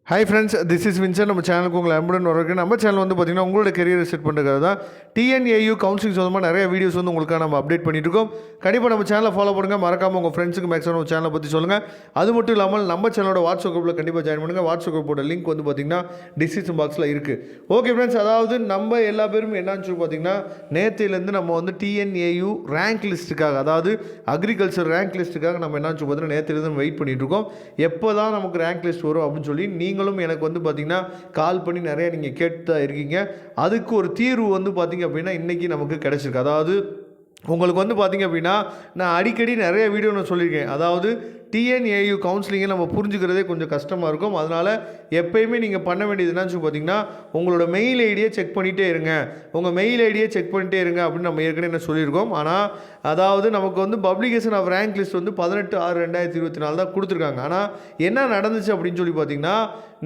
Hi friends, this is Vinson. நம்ம சேனலுக்கு உங்களை அன்புடன் வரக்கு. நம்ம சேனல் வந்து பார்த்திங்கன்னா உங்களோட கெரியரை செட் பண்ணுறது தான். டிஎன்ஏயு கவுன்சிலிங் சொந்தமாக நிறைய வீடியோஸ் வந்து உங்களுக்காக நம்ம அப்டேட் பண்ணிட்டு இருக்கோம். கண்டிப்பாக நம்ம சேனலை ஃபாலோ பண்ணுங்கள். மறக்காமல் உங்கள் ஃப்ரெண்ட்ஸுக்கு மேக்ஸிமம் நம்ம சேனலை பற்றி சொல்லுங்கள். அது மட்டும் இல்லாமல் நம்ம சேனலோட வாட்ஸ்அப் குரூப்பில் கண்டிப்பாக ஜாயின் பண்ணுங்கள். வாட்ஸ்அப் குரூப்போட லிங்க் வந்து பார்த்திங்கன்னா டிஸ்கிரிப்ஷன் பாக்ஸில் இருக்குது. ஓகே ஃப்ரெண்ட்ஸ், அதாவது நம்ம எல்லா பேரும் என்னன்னு சொல்லி பார்த்திங்கன்னா நேற்றுலேருந்து நம்ம வந்து டிஎன்ஏயு ரேங்க் லிஸ்ட்டுக்காக, அதாவது அக்ரிகல்ச்சர் ரேங்க் லிஸ்ட்டுக்காக நம்ம என்னன்னு சொல்லி பார்த்தீங்கன்னா நேற்றுலேருந்து வெயிட் பண்ணிகிட்டு இருக்கோம். எப்போ தான் நமக்கு ரேங்க் லிஸ்ட் வரும் அப்படின்னு சொல்லி நீங்களும் எனக்கு வந்து பார்த்திங்கன்னா கால் பண்ணி நிறைய நீங்கள் கேட்டு தான் இருக்கீங்க. அதுக்கு ஒரு தீர்வு வந்து பார்த்திங்க அப்படின்னா இன்றைக்கி நமக்கு கிடச்சிருக்கு. அதாவது உங்களுக்கு வந்து பார்த்திங்க அப்படின்னா நான் அடிக்கடி நிறைய வீடியோ நான் சொல்லியிருக்கேன். அதாவது டிஎன்ஏயு கவுன்சிலிங்கை நம்ம புரிஞ்சுக்கிறதே கொஞ்சம் கஷ்டமாக இருக்கும். அதனால் எப்போயுமே நீங்கள் பண்ண வேண்டியது என்னன்னு பார்த்தீங்கன்னா உங்களோட மெயில் ஐடியை செக் பண்ணிகிட்டே இருங்க. உங்கள் மெயில் ஐடியை செக் பண்ணிட்டே இருங்க அப்படின்னு நம்ம ஏற்கனவே என்ன சொல்லியிருக்கோம். ஆனால் அதாவது நமக்கு வந்து பப்ளிகேஷன் ஆஃப் ரேங்க் லிஸ்ட் வந்து 18/6/2024 தான் கொடுத்துருக்காங்க. ஆனால் என்ன நடந்துச்சு அப்படின்னு சொல்லி பார்த்தீங்கன்னா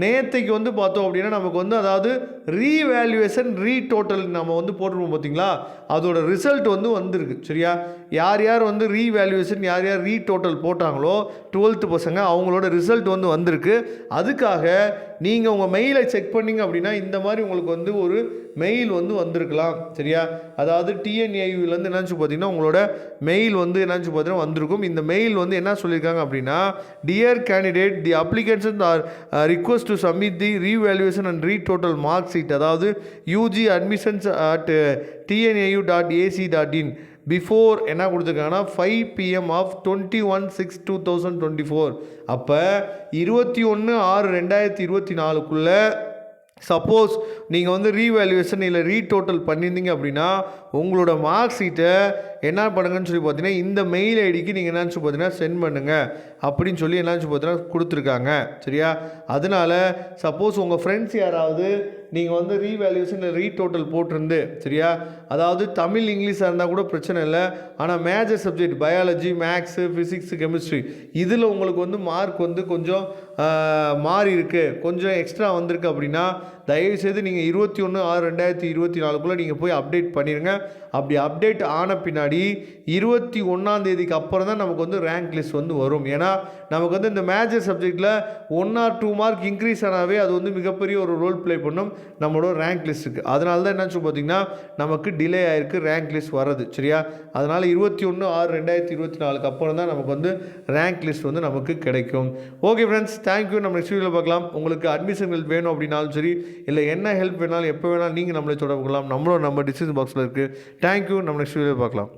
நேற்றைக்கு வந்து பார்த்தோம் அப்படின்னா நமக்கு வந்து அதாவது ரீவேல்யூவேஷன் ரீடோட்டல் நம்ம வந்து போட்டுருவோம் பார்த்தீங்களா, அதோட ரிசல்ட் வந்து வந்திருக்கு. சரியா, யார் யார் வந்து ரீவேல்யூவேஷன் யார் யார் ரீடோட்டல் போட்டாங்களோ 12th பசங்க அவங்களோட ரிசல்ட் வந்து வந்திருக்கு. அதுக்காக நீங்கள் உங்கள் மெயிலை செக் பண்ணிங்க அப்படின்னா இந்த மாதிரி உங்களுக்கு வந்து ஒரு மெயில் வந்து வந்திருக்கலாம். சரியா, அதாவது டிஎன்ஏயுலேருந்து என்னச்சு பார்த்தீங்கன்னா உங்களோட மெயில் வந்து என்னச்சு பார்த்தீங்கன்னா வந்திருக்கும். இந்த மெயில் வந்து என்ன சொல்லியிருக்காங்க அப்படின்னா, dear candidate, the application are request to submit the revaluation and retotal mark sheet, அதாவது UG admissions at tnu.ac.in before என்ன கொடுத்துருக்காங்கன்னா 5 PM ஆஃப் 21/6/2024. அப்போ 21/6/2024 சப்போஸ் நீங்கள் வந்து ரீவேல்யூவேஷன் இல்லை ரீடோட்டல் பண்ணியிருந்தீங்க அப்படின்னா உங்களோட மார்க் ஷீட்டை என்ன பண்ணுங்கன்னு சொல்லி பார்த்தீங்கன்னா இந்த மெயில் ஐடிக்கு நீங்கள் என்னன்னு சொல்லி பார்த்தீங்கன்னா சென்ட் பண்ணுங்கள் அப்படின்னு சொல்லி என்னன்னு சொல்லி பார்த்தீங்கன்னா கொடுத்துருக்காங்க. சரியா, அதனால் சப்போஸ் உங்கள் ஃப்ரெண்ட்ஸ் யாராவது நீங்கள் வந்து ரீவேல்யூஷன் இல்லை ரீடோட்டல் போட்டிருந்து, சரியா, அதாவது தமிழ் இங்கிலீஷாக இருந்தால் கூட பிரச்சனை இல்லை, ஆனால் major subject biology, maths, physics, chemistry இதில் உங்களுக்கு வந்து மார்க் வந்து கொஞ்சம் மாறி இருக்குது, கொஞ்சம் எக்ஸ்ட்ரா வந்திருக்கு அப்படின்னா தயவுசெய்து நீங்கள் 21/6/2024 நீங்கள் போய் அப்டேட் பண்ணிடுங்க. அப்படி அப்டேட் ஆன பின்னாடி 21 அப்புறம் தான் நமக்கு வந்து ரேங்க் லிஸ்ட் வந்து வரும். ஏன்னா நமக்கு வந்து இந்த மேஜர் சப்ஜெக்டில் 1 or 2 மார்க் இன்க்ரீஸ் ஆனாவே அது வந்து மிகப்பெரிய ஒரு ரோல் ப்ளே பண்ணும் நம்மளோட ரேங்க் லிஸ்ட்டுக்கு. அதனால தான் என்னன்னு பார்த்தீங்கன்னா நமக்கு டிலே ஆகிருக்கு ரேங்க் லிஸ்ட் வர்றது. சரியா, அதனால் 21/6/2024 அப்புறம் தான் நமக்கு வந்து ரேங்க் லிஸ்ட் வந்து நமக்கு கிடைக்கும். Okay friends, thank you. நம்ம நெக்ஸ்ட் வீடியோவில் பார்க்கலாம். உங்களுக்கு அட்மிஷன்கள் வேணும் அப்படின்னாலும் சரி, இல்லை என்ன ஹெல்ப் வேணாலும் எப்போ வேணாலும் நீங்கள் நம்மளை தொடர்பு கொள்ளலாம். நம்மளோட நம்பர் டிஸ்கிரிப்ஷன் பாக்ஸில் இருக்குது. தேங்க்யூ. நம்ம நெக்ஸ்ட் வீடியோவில் பார்க்கலாம்.